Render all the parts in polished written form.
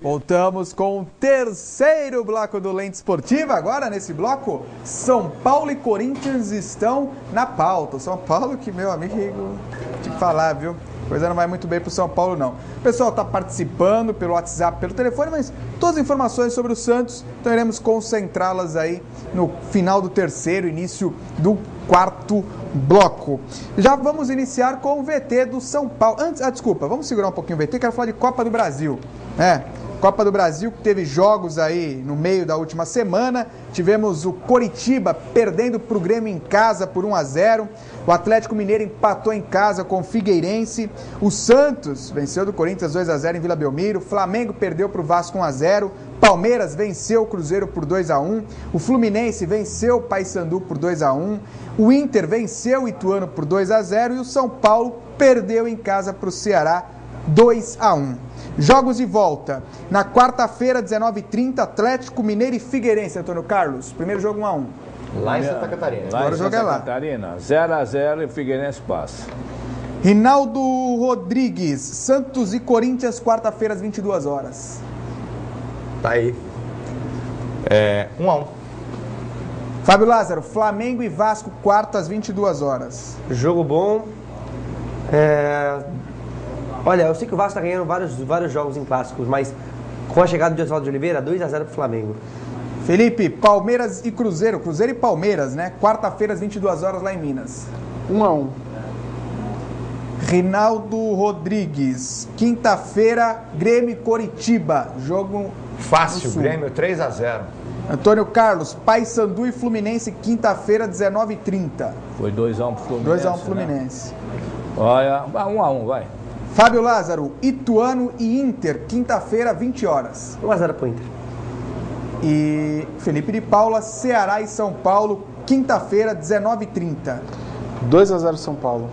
Voltamos com o terceiro bloco do Lente Esportiva. Agora, nesse bloco, São Paulo e Corinthians estão na pauta. São Paulo que, meu amigo, te falar, viu? Coisa não vai muito bem pro São Paulo, não. O pessoal está participando pelo WhatsApp, pelo telefone, mas todas as informações sobre o Santos, então iremos concentrá-las aí no final do terceiro, início do quarto bloco. Já vamos iniciar com o VT do São Paulo. Desculpa, vamos segurar um pouquinho o VT, quero falar de Copa do Brasil. Copa do Brasil, que teve jogos aí no meio da última semana. Tivemos o Coritiba perdendo para o Grêmio em casa por 1-0. O Atlético Mineiro empatou em casa com o Figueirense. O Santos venceu do Corinthians 2-0 em Vila Belmiro. O Flamengo perdeu para o Vasco 1-0. Palmeiras venceu o Cruzeiro por 2-1. O Fluminense venceu o Paysandu por 2-1. O Inter venceu o Ituano por 2-0. E o São Paulo perdeu em casa para o Ceará 2-1. Jogos de volta. Na quarta-feira, 19h30, Atlético Mineiro e Figueirense, Antônio Carlos. Primeiro jogo 1-1. Lá em Santa Catarina. Agora o jogo é lá. Catarina, 0-0 e o Figueirense passa. Rinaldo Rodrigues, Santos e Corinthians, quarta-feira às 22 horas. Tá aí. 1-1. Fábio Lázaro, Flamengo e Vasco, quarta às 22 horas. Jogo bom. Olha, eu sei que o Vasco está ganhando vários jogos em clássicos, mas com a chegada de Oswaldo de Oliveira, 2-0 para o Flamengo. Felipe, Palmeiras e Cruzeiro. Cruzeiro e Palmeiras, né? Quarta-feira às 22 horas lá em Minas. 1-1. Rinaldo Rodrigues, quinta-feira, Grêmio e Coritiba. Jogo fácil, Grêmio 3-0. Antônio Carlos, Paysandu e Fluminense, quinta-feira, 19h30. Foi 2-1 pro Fluminense. 2-1 pro Fluminense. Né? Olha, 1-1, vai. Fábio Lázaro, Ituano e Inter, quinta-feira, 20 horas. 1-0 pro Inter. E Felipe de Paula, Ceará e São Paulo, quinta-feira, 19h30. 2-0 São Paulo.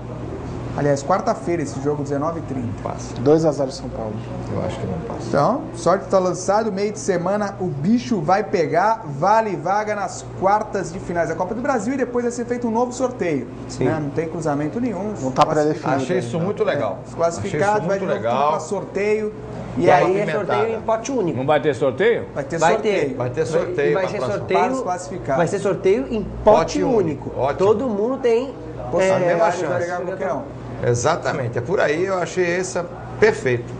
Aliás, quarta-feira esse jogo, 19h30. Passa. 2-0 São Paulo. Eu acho que não passa. Então, sorte está lançado, meio de semana o bicho vai pegar, vale vaga nas quartas de finais da Copa do Brasil e depois vai ser feito um novo sorteio. Sim. Né? Não tem cruzamento nenhum. Não está pré-definido. Achei isso muito legal. Os classificados vai de novo para sorteio. E aí é sorteio em pote único. Não vai ter sorteio? Vai ter Vai sorteio. ter. Vai ter sorteio. E vai ser Para os sorteio. classificados. Vai ser sorteio em pote único. Ótimo. Todo mundo tem A mesma chance. chance de pegar qualquer um. Exatamente. É por aí, eu achei essa perfeito.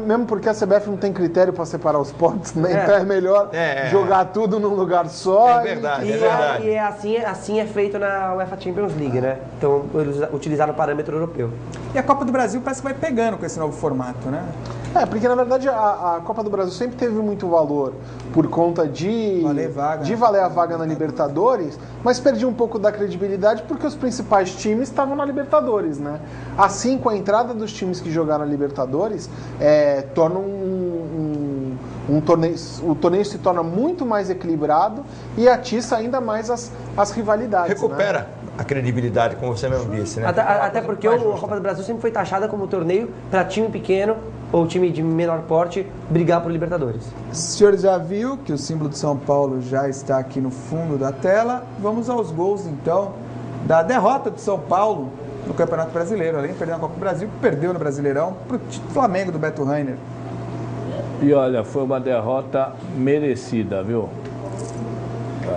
Mesmo porque a CBF não tem critério para separar os pontos, né? Então é melhor jogar tudo num lugar só. É verdade, E é verdade. E assim é feito na UEFA Champions League, né? Então eles utilizaram o parâmetro europeu. E a Copa do Brasil parece que vai pegando com esse novo formato, né? Porque na verdade a Copa do Brasil sempre teve muito valor por conta de valer a vaga na Libertadores, mas perdia um pouco da credibilidade porque os principais times estavam na Libertadores, né? Assim, com a entrada dos times que jogaram na Libertadores, torna um torneio, o torneio se torna muito mais equilibrado e atiça ainda mais as rivalidades. Recupera, né? A credibilidade, como você mesmo disse, né? Até porque a Copa do Brasil sempre foi taxada como torneio para time pequeno ou time de menor porte brigar por Libertadores. O senhor já viu que o símbolo de São Paulo já está aqui no fundo da tela. Vamos aos gols, então, da derrota de São Paulo no Campeonato Brasileiro. Além de perder na Copa do Brasil, perdeu no Brasileirão para o Flamengo do Beto Rainer. E olha, foi uma derrota merecida, viu?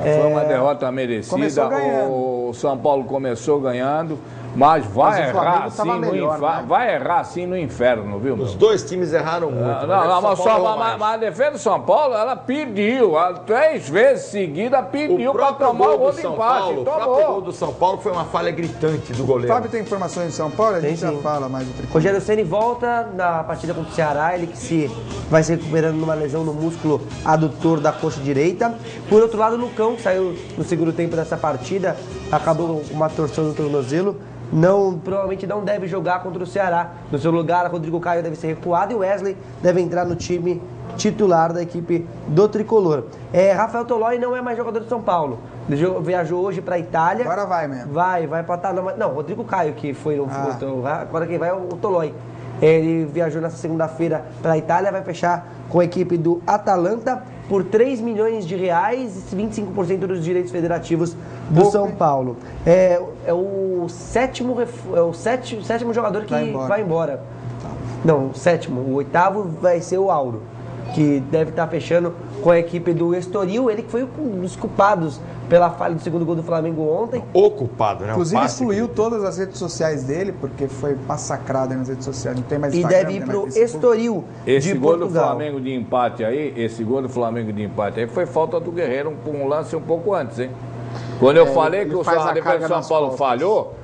Foi uma derrota merecida. Começou ganhando. O São Paulo começou ganhando, mas vai errar assim melhor, né? vai errar assim no inferno, viu? Os dois times erraram muito. Mas a defesa do São Paulo, ela pediu, 3 vezes seguida, pediu para tomar o gol de empate. O próprio gol do São Paulo foi uma falha gritante do goleiro. Fábio tem informações de São Paulo? A gente já fala mais do tricolor. Rogério Ceni volta na partida contra o Ceará, ele que vai se recuperando numa lesão no músculo adutor da coxa direita. Por outro lado, o Lucão, que saiu no segundo tempo dessa partida, acabou com uma torção no tornozelo. Provavelmente não deve jogar contra o Ceará. No seu lugar, Rodrigo Caio deve ser recuado e o Wesley deve entrar no time titular da equipe do Tricolor. Rafael Tolói não é mais jogador de São Paulo. Ele viajou hoje para a Itália. Agora vai mesmo. Vai para Não, Rodrigo Caio que foi no agora quem vai é o Tolói. Ele viajou nessa segunda-feira para a Itália, vai fechar com a equipe do Atalanta por R$3 milhões e 25% dos direitos federativos do São Paulo. É o sétimo jogador que vai embora. Não, o sétimo. O oitavo vai ser o Auro, que deve estar fechando com a equipe do Estoril. Ele que foi um dos culpados pela falha do segundo gol do Flamengo ontem. O culpado, né? Inclusive excluiu todas as redes sociais dele, porque foi massacrado nas redes sociais. Não tem mais Instagram. E deve ir pro Estoril esse de gol Portugal. do Flamengo de empate aí, foi falta do Guerreiro, um lance um pouco antes, hein? Quando eu falei que o defesa de São Paulo falhou,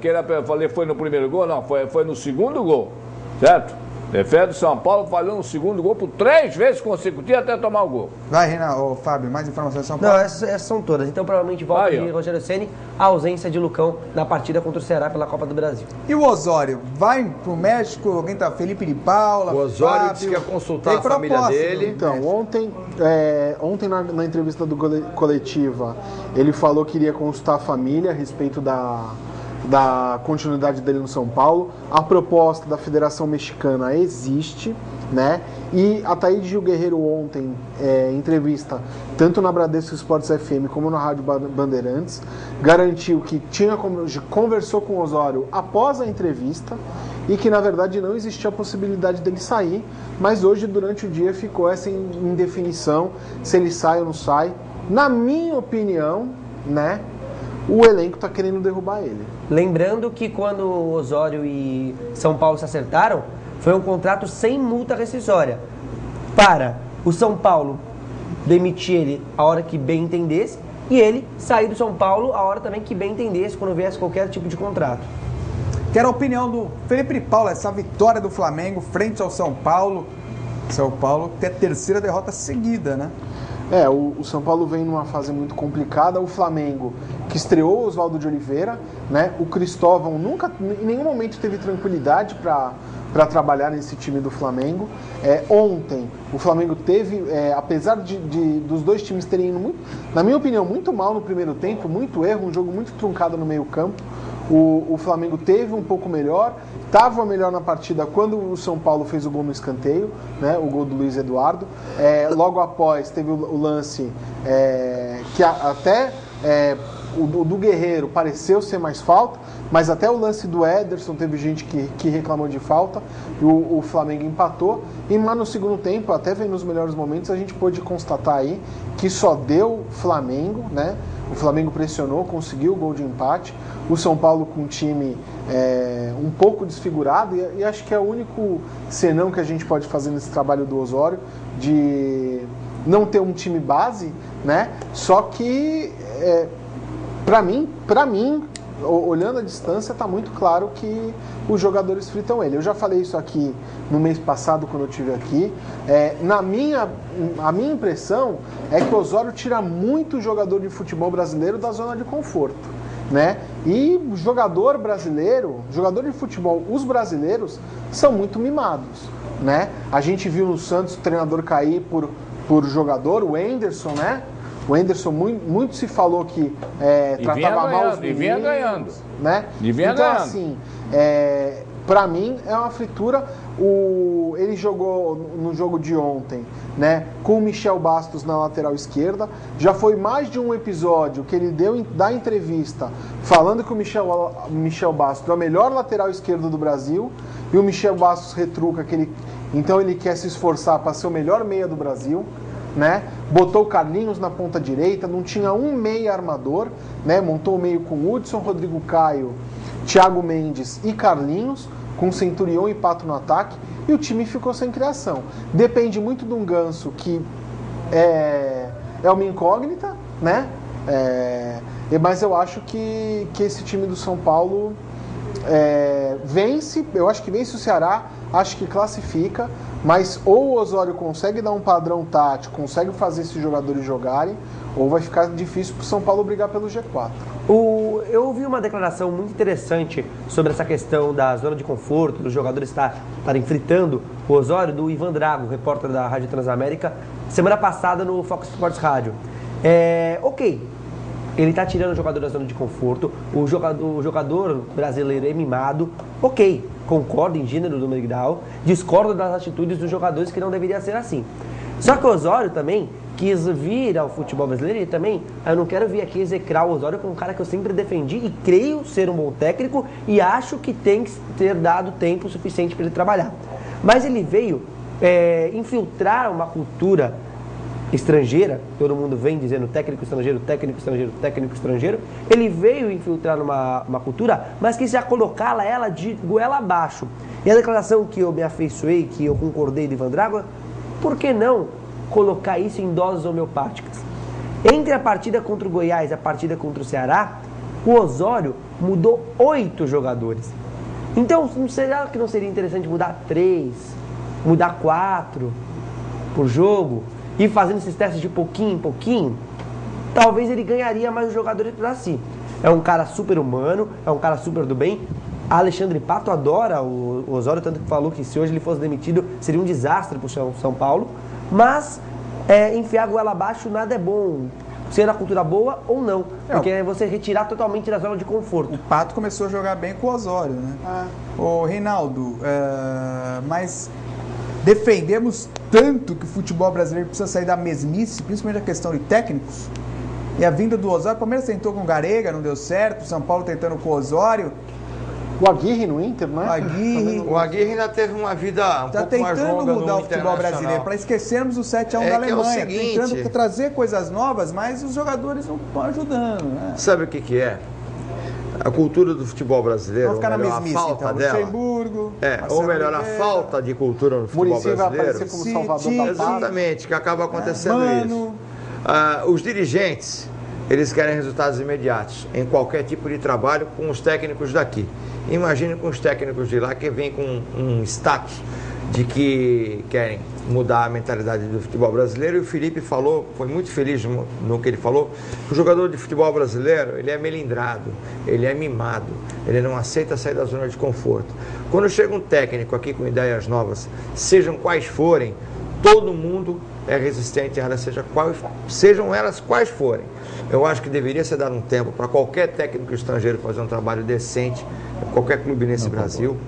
que foi no primeiro gol, não, foi no segundo gol, certo? Defesa do São Paulo falhou no segundo gol por 3 vezes consecutivas até tomar o gol. Vai, Renan, Fábio, mais informações de São Paulo? Não, essas são todas. Então, provavelmente, volta de Rogério Ceni, a ausência de Lucão na partida contra o Ceará pela Copa do Brasil. E o Osório? Vai pro México? Alguém tá? Felipe de Paula? O Osório Fábio, disse que ia consultar a família dele. Então, ontem na entrevista do coletiva, ele falou que iria consultar a família a respeito da continuidade dele no São Paulo. A proposta da Federação Mexicana existe, né? E a Thaís Gil Guerreiro ontem, em entrevista, tanto na Bradesco Esportes FM como na Rádio Bandeirantes, garantiu que conversou com o Osório após a entrevista e que, na verdade, não existia a possibilidade dele sair, mas hoje, durante o dia, ficou essa indefinição se ele sai ou não sai. Na minha opinião, né, o elenco está querendo derrubar ele. Lembrando que quando o Osório e São Paulo se acertaram, foi um contrato sem multa rescisória. Para o São Paulo demitir ele a hora que bem entendesse e ele sair do São Paulo a hora também que bem entendesse, quando viesse qualquer tipo de contrato. Quero a opinião do Felipe de Paula, essa vitória do Flamengo frente ao São Paulo. São Paulo tem a terceira derrota seguida, né? O São Paulo vem numa fase muito complicada. O Flamengo, que estreou o Oswaldo de Oliveira, né? O Cristóvão nunca, em nenhum momento teve tranquilidade para trabalhar nesse time do Flamengo. Ontem, o Flamengo teve, apesar dos dois times terem ido, na minha opinião, muito mal no primeiro tempo, muito erro, um jogo muito truncado no meio campo. O Flamengo teve um pouco melhor, estava melhor na partida quando o São Paulo fez o gol no escanteio, né, o gol do Luiz Eduardo. Logo após teve o lance que até o do Guerreiro pareceu ser mais falta, mas até o lance do Ederson teve gente que reclamou de falta e o Flamengo empatou. E lá no segundo tempo, até vendo os melhores momentos, a gente pôde constatar aí que só deu Flamengo, né? O Flamengo pressionou, conseguiu o gol de empate. O São Paulo com um time um pouco desfigurado, e acho que é o único senão que a gente pode fazer nesse trabalho do Osório, de não ter um time base, né? Só que, para mim, olhando a distância, está muito claro que os jogadores fritam ele. Eu já falei isso aqui no mês passado, quando eu estive aqui. A minha impressão é que o Osório tira muito jogador de futebol brasileiro da zona de conforto, né? E jogador de futebol, os brasileiros são muito mimados, né? A gente viu no Santos o treinador cair por jogador, o Enderson, né? O Enderson, muito se falou que tratava mal os meninos, e vinha ganhando, né? Então, assim, para mim é uma fritura. Ele jogou no jogo de ontem, né, com o Michel Bastos na lateral esquerda. Já foi mais de um episódio que ele deu da entrevista falando que o Michel Bastos é o melhor lateral esquerdo do Brasil, e o Michel Bastos retruca que ele quer se esforçar para ser o melhor meia do Brasil, né? Botou o Carlinhos na ponta direita, não tinha um meia armador, né? Montou o meio com Hudson, Rodrigo Caio, Thiago Mendes e Carlinhos, com Centurion e Pato no ataque, e o time ficou sem criação. Depende muito de um Ganso que é uma incógnita, né? Mas eu acho que esse time do São Paulo vence. Eu acho que vence o Ceará, acho que classifica, mas ou o Osório consegue dar um padrão tático, consegue fazer esses jogadores jogarem, ou vai ficar difícil para o São Paulo brigar pelo G4. Eu ouvi uma declaração muito interessante sobre essa questão da zona de conforto, dos jogadores estarem fritando o Osório, do Ivan Drago, repórter da Rádio Transamérica, semana passada no Fox Sports Rádio. Ok, ele está tirando o jogador da zona de conforto, o jogador brasileiro é mimado, ok, concordo em gênero do Migdal, discordo das atitudes dos jogadores, que não deveria ser assim. Só que o Osório também quis vir ao futebol brasileiro e também eu não quero vir aqui execrar o Osório, que é um cara que eu sempre defendi e creio ser um bom técnico e acho que tem que ter dado tempo suficiente para ele trabalhar. Mas ele veio infiltrar uma cultura estrangeira, todo mundo vem dizendo técnico estrangeiro, técnico estrangeiro, técnico estrangeiro. Ele veio infiltrar uma cultura, mas quis já colocá-la ela de goela abaixo. E a declaração que eu me afeiçoei, que eu concordei do Ivan Drago, por que não colocar isso em doses homeopáticas? Entre a partida contra o Goiás e a partida contra o Ceará, o Osório mudou 8 jogadores. Então, será que não seria interessante mudar 3, mudar 4 por jogo? E fazendo esses testes de pouquinho em pouquinho, talvez ele ganharia mais os jogadores para si. É um cara super humano, é um cara super do bem. Alexandre Pato adora o Osório, tanto que falou que se hoje ele fosse demitido seria um desastre para o São Paulo. Mas enfiar a goela abaixo nada é bom, ser a cultura boa ou não, porque é você retirar totalmente da zona de conforto. O Pato começou a jogar bem com o Osório, né? Ô, Reinaldo, mas defendemos tanto que o futebol brasileiro precisa sair da mesmice, principalmente a questão de técnicos, e a vinda do Osório. O Palmeiras tentou com o Garega, não deu certo, o São Paulo tentando com o Osório. O Aguirre no Inter, né? O Aguirre ainda teve uma vida um pouco mais longa no Internacional. Tá tentando mudar o futebol brasileiro, para esquecermos o 7-1 da Alemanha, tentando trazer coisas novas, mas os jogadores não estão ajudando, né? Sabe o que é? A cultura do futebol brasileiro, ou melhor, a falta então, dela, Luxemburgo, ou melhor, a falta de cultura no futebol brasileiro, vai aparecer como salvador da pátria. Exatamente, que acaba acontecendo isso. Os dirigentes, eles querem resultados imediatos em qualquer tipo de trabalho com os técnicos daqui. Imagine com os técnicos de lá que vêm com um status de que querem mudar a mentalidade do futebol brasileiro. E o Felipe falou, foi muito feliz no que ele falou, que o jogador de futebol brasileiro, ele é melindrado, ele é mimado, ele não aceita sair da zona de conforto. Quando chega um técnico aqui com ideias novas, sejam quais forem, todo mundo é resistente a elas, sejam elas quais forem. Eu acho que deveria ser dado um tempo para qualquer técnico estrangeiro fazer um trabalho decente em qualquer clube nesse Brasil.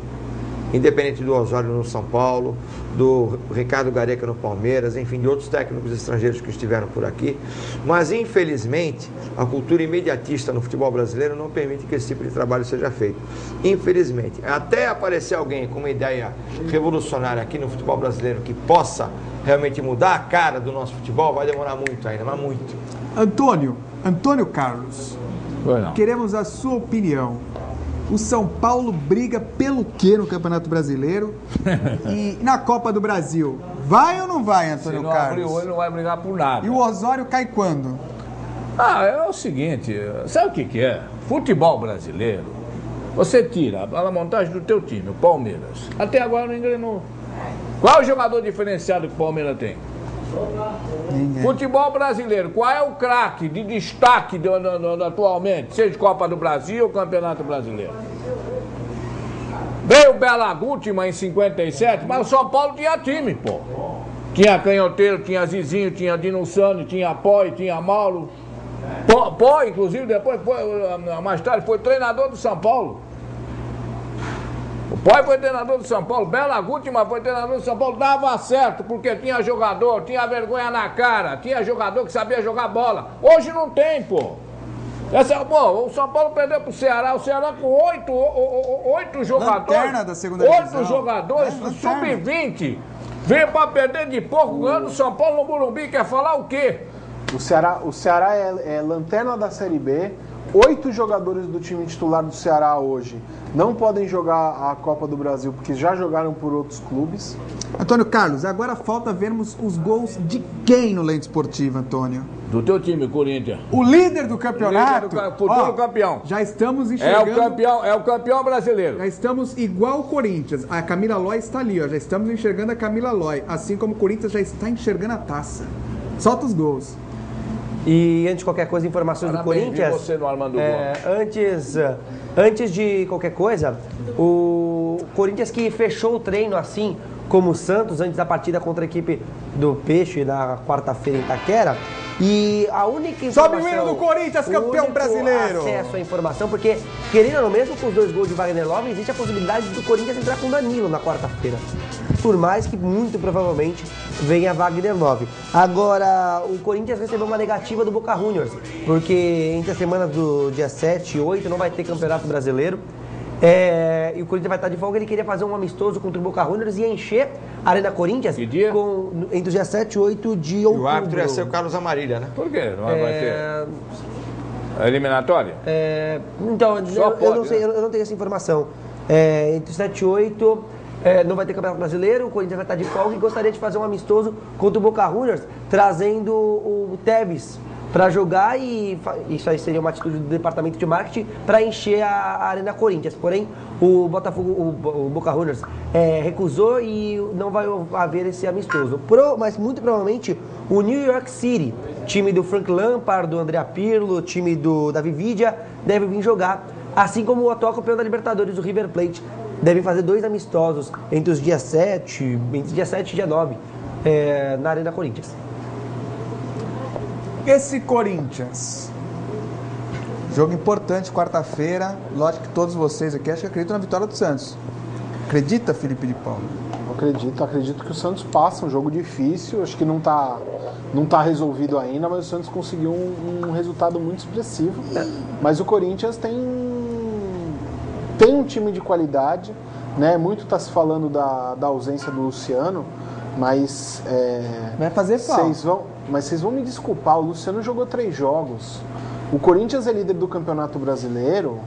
Independente do Osório no São Paulo, do Ricardo Gareca no Palmeiras, enfim, de outros técnicos estrangeiros que estiveram por aqui. Mas, infelizmente, a cultura imediatista no futebol brasileiro não permite que esse tipo de trabalho seja feito. Infelizmente. Até aparecer alguém com uma ideia revolucionária aqui no futebol brasileiro que possa realmente mudar a cara do nosso futebol, vai demorar muito ainda, mas muito. Antônio Carlos, queremos a sua opinião. O São Paulo briga pelo quê no Campeonato Brasileiro? E na Copa do Brasil? Vai ou não vai, Antônio Carlos? Se não abrir o olho, não vai brigar por nada. E o Osório cai quando? É o seguinte, sabe o que é? Futebol brasileiro, você tira a montagem do teu time, o Palmeiras. Até agora não engrenou. Qual é o jogador diferenciado que o Palmeiras tem? Ninguém. Futebol brasileiro, qual é o craque de destaque atualmente, seja Copa do Brasil ou Campeonato Brasileiro? Veio o Bela Gútima em 57, mas o São Paulo tinha time, pô. Tinha Canhoteiro, tinha Zizinho, tinha Dinussano, tinha Pó, tinha Mauro. Pó, inclusive, depois mais tarde foi treinador do São Paulo. O Pó foi treinador do São Paulo, Bela Gútima foi treinador do São Paulo, dava certo, porque tinha jogador, tinha vergonha na cara, tinha jogador que sabia jogar bola. Hoje não tem, pô. O São Paulo perdeu pro Ceará, o Ceará com 8 jogadores. Lanterna da segunda divisão. 8 jogadores do Sub-20. Veio pra perder de pouco, ganhando o São Paulo no Morumbi, quer falar o quê? O Ceará é lanterna da Série B. 8 jogadores do time titular do Ceará hoje não podem jogar a Copa do Brasil porque já jogaram por outros clubes. Antônio Carlos, agora falta vermos os gols de quem no Lente Esportivo, Antônio? Do teu time, Corinthians. O líder do campeonato. Futuro campeão. Já estamos enxergando. É o campeão brasileiro. Já estamos igual o Corinthians. A Camila Lói está ali, ó. Já estamos enxergando a Camila Lói. Assim como o Corinthians já está enxergando a taça. Solta os gols. E antes de qualquer coisa, informações do Corinthians. Você no Armando antes de qualquer coisa, o Corinthians que fechou o treino assim como o Santos, antes da partida contra a equipe do Peixe na quarta-feira em Itaquera, E a única informação... Sobe o hino do Corinthians, campeão brasileiro! Acesso à informação, porque, querendo ou não, mesmo com os 2 gols de Wagner Love, existe a possibilidade do Corinthians entrar com Danilo na quarta-feira. Por mais que, muito provavelmente, venha Wagner Love. Agora, o Corinthians recebeu uma negativa do Boca Juniors, porque entre as semanas do dia 7 e 8 não vai ter Campeonato Brasileiro. E o Corinthians vai estar de folga. Ele queria fazer um amistoso contra o Boca Juniors e encher a Arena Corinthians entre os dias 7 e 8 de outubro. E o árbitro ia ser o Carlos Amarília, né? Por quê? Não vai ter a eliminatória? Então, eu não sei, eu não tenho essa informação. Entre os 7 e 8 não vai ter Campeonato Brasileiro, o Corinthians vai estar de folga e gostaria de fazer um amistoso contra o Boca Juniors, trazendo o Tevez para jogar, e isso aí seria uma atitude do departamento de marketing para encher a Arena Corinthians. Porém, o Boca Juniors recusou e não vai haver esse amistoso. Mas muito provavelmente o New York City, time do Frank Lampard, do Andrea Pirlo, time do Davi Villa, deve vir jogar. Assim como o atual campeão da Libertadores, o River Plate, devem fazer 2 amistosos entre os dias 7 e dia 9 na Arena Corinthians. Esse Corinthians, jogo importante, quarta-feira. Lógico que todos vocês aqui acho que acreditam na vitória do Santos. Acredita, Felipe de Paulo? Acredito que o Santos passa, um jogo difícil. Acho que não tá resolvido ainda, mas o Santos conseguiu um resultado muito expressivo. Mas o Corinthians tem um time de qualidade, né? Muito está se falando da ausência do Luciano, mas vai fazer falta. Mas vocês vão me desculpar, o Luciano jogou 3 jogos. O Corinthians é líder do Campeonato Brasileiro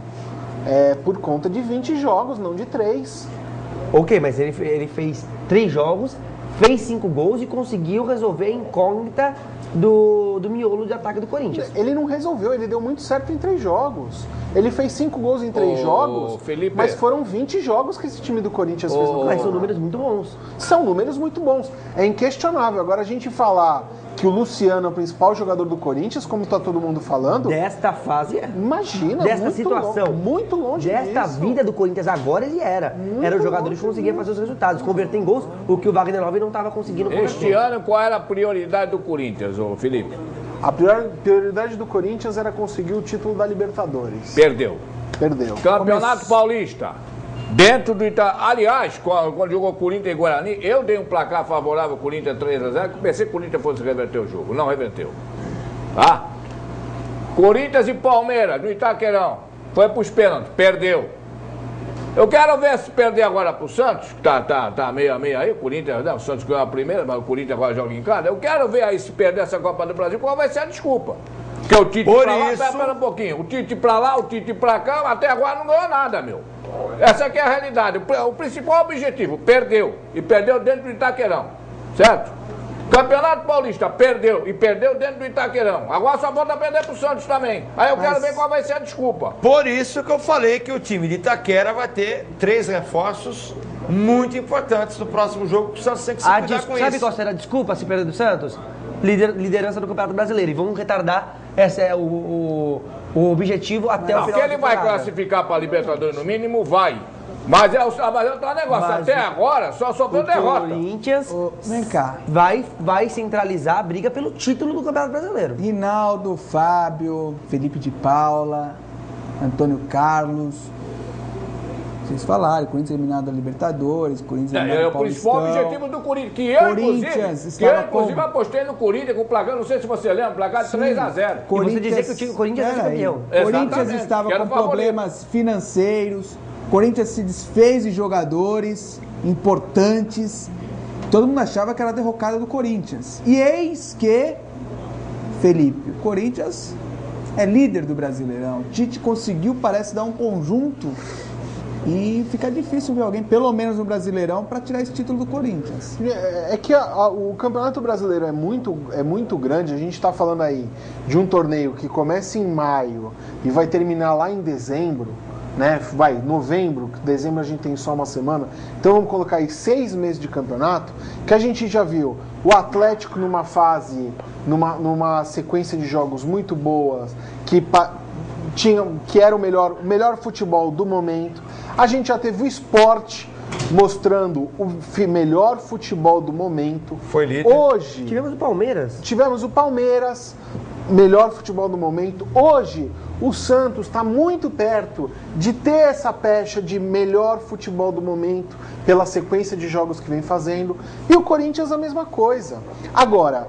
por conta de 20 jogos, não de 3. Ok, mas ele fez 3 jogos, fez 5 gols e conseguiu resolver a incógnita do miolo de ataque do Corinthians. Ele não resolveu, ele deu muito certo em 3 jogos. Ele fez 5 gols em 3 jogos, Felipe, mas foram 20 jogos que esse time do Corinthians fez no campeonato. Mas são números muito bons. São números muito bons. É inquestionável. Agora a gente falar que o Luciano é o principal jogador do Corinthians, como está todo mundo falando... Desta fase, imagina, desta situação. Muito longe desta disso. Vida do Corinthians agora, ele era o jogador que conseguia fazer os resultados, converter em gols, o que o Wagner Love não estava conseguindo converter. Este ano, qual era a prioridade do Corinthians, Felipe? A prioridade do Corinthians era conseguir o título da Libertadores. Perdeu. Campeonato Paulista. Dentro do Aliás, quando jogou Corinthians e Guarani, eu dei um placar favorável ao Corinthians 3-0, que pensei que o Corinthians fosse reverter o jogo. Não reverteu. Tá? Corinthians e Palmeiras, no Itaquerão. Foi pros pênaltis, perdeu. Eu quero ver se perder agora pro Santos, que tá meio a meio aí. O Corinthians, o Santos ganhou a primeira, mas o Corinthians agora joga em casa. Eu quero ver aí se perder essa Copa do Brasil, qual vai ser a desculpa. Porque o Tite pra lá, espera um pouquinho. O Tite pra lá, o Tite pra cá, até agora não ganhou nada, meu. Essa aqui é a realidade. O principal objetivo, perdeu. E perdeu dentro do Itaquerão. Certo? Campeonato Paulista, perdeu. E perdeu dentro do Itaquerão. Agora só volta a perder pro Santos também. Aí eu quero ver qual vai ser a desculpa. Por isso que eu falei que o time de Itaquera vai ter 3 reforços muito importantes no próximo jogo, que o Santos tem que se cuidar com isso. Sabe qual será a desculpa se perder do Santos? Liderança do Campeonato Brasileiro. E vamos retardar, esse é o objetivo até o final da temporada. Que ele vai classificar para a Libertadores no mínimo, vai. Mas é outro negócio. Até agora só sobrou derrota. O Corinthians vem cá. Vai centralizar a briga pelo título do Campeonato Brasileiro. Rinaldo, Fábio, Felipe de Paula, Antônio Carlos. Vocês falaram, Corinthians eliminado da Libertadores, Corinthians eliminado do Paulistão. O principal objetivo do Corinthians, que eu inclusive apostei no Corinthians com o placar, não sei se você lembra, placar de 3-0. E você dizer que o Corinthians é campeão. Corinthians estava com problemas financeiros, Corinthians se desfez de jogadores importantes, todo mundo achava que era a derrocada do Corinthians. E eis que, Felipe, o Corinthians é líder do Brasileirão. O Tite conseguiu, parece, dar um conjunto e fica difícil ver alguém, pelo menos no Brasileirão, para tirar esse título do Corinthians. É que o Campeonato Brasileiro é muito grande. A gente está falando aí de um torneio que começa em maio e vai terminar lá em dezembro, né? Vai, novembro, dezembro a gente tem só uma semana. Então vamos colocar aí 6 meses de campeonato, que a gente já viu o Atlético numa fase, numa sequência de jogos muito boas, que era o melhor futebol do momento. A gente já teve o Sport mostrando o melhor futebol do momento. Foi líder. Hoje... Tivemos o Palmeiras. Melhor futebol do momento. Hoje, o Santos está muito perto de ter essa pecha de melhor futebol do momento, pela sequência de jogos que vem fazendo. E o Corinthians a mesma coisa. Agora,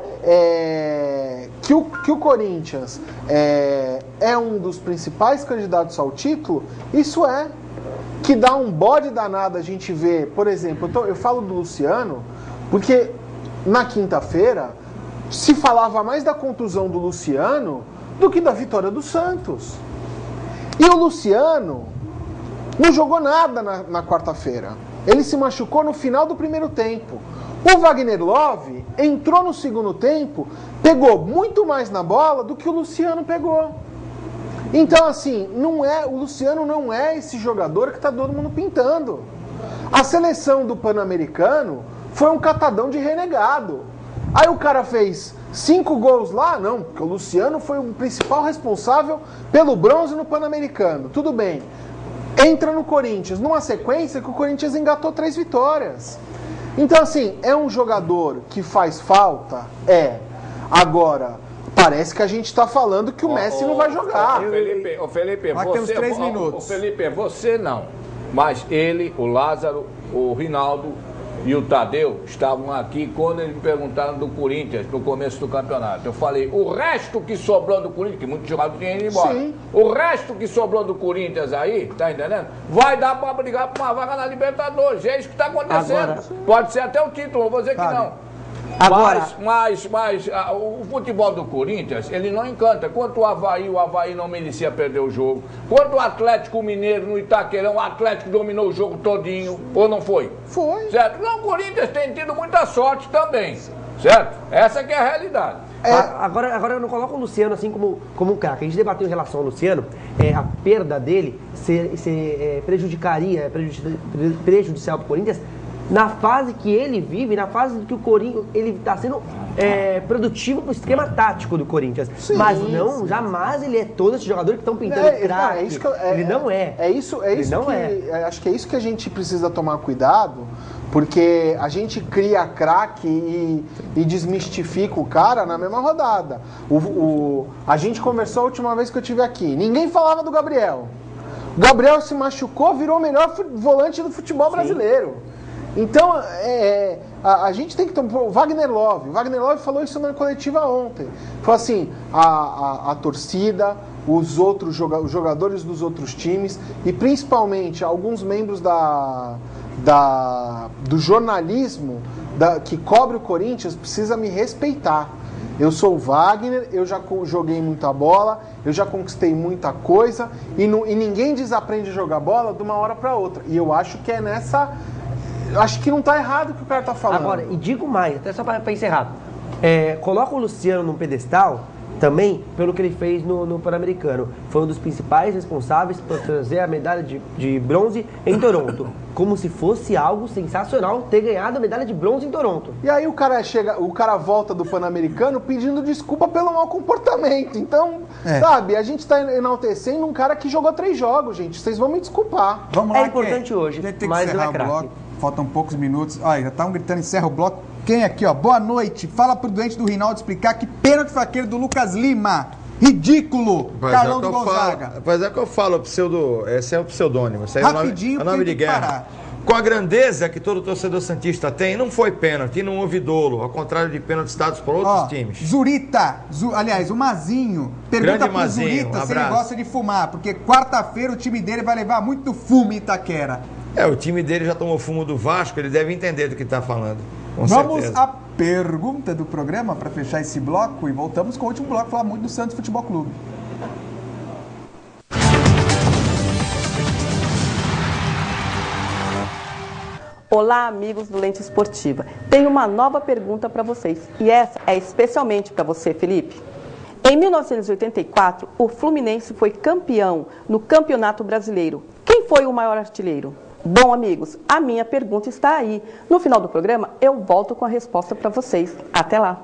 que o Corinthians é um dos principais candidatos ao título, isso que dá um bode danado a gente ver. Por exemplo, eu falo do Luciano, porque na quinta-feira se falava mais da contusão do Luciano do que da vitória do Santos. E o Luciano não jogou nada na quarta-feira. Ele se machucou no final do primeiro tempo. O Wagner Love entrou no segundo tempo, pegou muito mais na bola do que o Luciano pegou. Então, assim, o Luciano não é esse jogador que está todo mundo pintando. A seleção do Pan-Americano foi um catadão de renegado. Aí o cara fez 5 gols lá? Não, porque o Luciano foi o principal responsável pelo bronze no Pan-Americano. Tudo bem. Entra no Corinthians, numa sequência que o Corinthians engatou 3 vitórias. Então, assim, é um jogador que faz falta? Agora, parece que a gente está falando que o Messi não vai jogar. Felipe, você... temos 3 minutos. Felipe, você não. Mas ele, o Lázaro, o Rinaldo e o Tadeu estavam aqui quando eles me perguntaram do Corinthians no começo do campeonato. Eu falei, o resto que sobrou do Corinthians, que muitos jogadores tinham ido embora. Sim. O resto que sobrou do Corinthians aí, tá entendendo? Vai dar para brigar por uma vaga na Libertadores. É isso que está acontecendo. Agora... Pode ser até o título, vou dizer que não. Agora... Mas o futebol do Corinthians, ele não encanta. Quanto o Avaí não merecia perder o jogo. Quanto o Atlético Mineiro no Itaquerão, o Atlético dominou o jogo todinho, ou não foi? Foi. Certo? Não, o Corinthians tem tido muita sorte também, certo? Essa que é a realidade. Agora eu não coloco o Luciano assim como um craque. A gente debateu em relação ao Luciano, a perda dele prejudicial para o Corinthians, na fase que ele vive, na fase que o Corinthians ele está sendo produtivo para o esquema tático do Corinthians. Sim, mas não, jamais ele é todo esse jogador que estão pintando craque. Ele não é. Acho que é isso que a gente precisa tomar cuidado, porque a gente cria craque e desmistifica o cara na mesma rodada. A gente conversou a última vez que eu estive aqui. Ninguém falava do Gabriel. O Gabriel se machucou, virou o melhor volante do futebol brasileiro. Então, a gente tem que tomar... O Wagner Love falou isso na coletiva ontem. Falou assim, a torcida, os jogadores dos outros times e principalmente alguns membros do jornalismo que cobre o Corinthians precisa me respeitar. Eu sou o Wagner, eu já joguei muita bola, eu já conquistei muita coisa e ninguém desaprende a jogar bola de uma hora para outra. E eu acho que é nessa... Acho que não está errado o que o cara está falando. Agora, e digo mais, até só para encerrar. Coloca o Luciano num pedestal também pelo que ele fez no Pan-Americano. Foi um dos principais responsáveis por trazer a medalha de bronze em Toronto. Como se fosse algo sensacional ter ganhado a medalha de bronze em Toronto. E aí o cara volta do Pan-Americano pedindo desculpa pelo mau comportamento. Então, sabe, a gente está enaltecendo um cara que jogou 3 jogos, gente. Vocês vão me desculpar. Vamos lá, importante hoje, mas não é craque. Faltam poucos minutos. Olha, já estavam gritando, encerra o bloco. Quem aqui, ó? Boa noite. Fala pro doente do Rinaldo explicar que pênalti foi aquele do Lucas Lima. Ridículo. Carlão do Gonzaga. Mas é que eu falo, esse é o pseudônimo. Esse é rapidinho, o nome de guerra. Parar. Com a grandeza que todo torcedor santista tem, não foi pênalti, não houve dolo, ao contrário de pênaltis dados por outros times. Zurita, aliás, o Mazinho, pergunta pro Zurita se ele gosta de fumar, porque quarta-feira o time dele vai levar muito fumo em Itaquera. O time dele já tomou fumo do Vasco, ele deve entender do que está falando. Vamos à pergunta do programa para fechar esse bloco e voltamos com o último bloco, falar muito do Santos Futebol Clube. Olá, amigos do Lente Esportiva. Tenho uma nova pergunta para vocês e essa é especialmente para você, Felipe. Em 1984, o Fluminense foi campeão no Campeonato Brasileiro. Quem foi o maior artilheiro? Bom, amigos, a minha pergunta está aí. No final do programa, eu volto com a resposta para vocês. Até lá!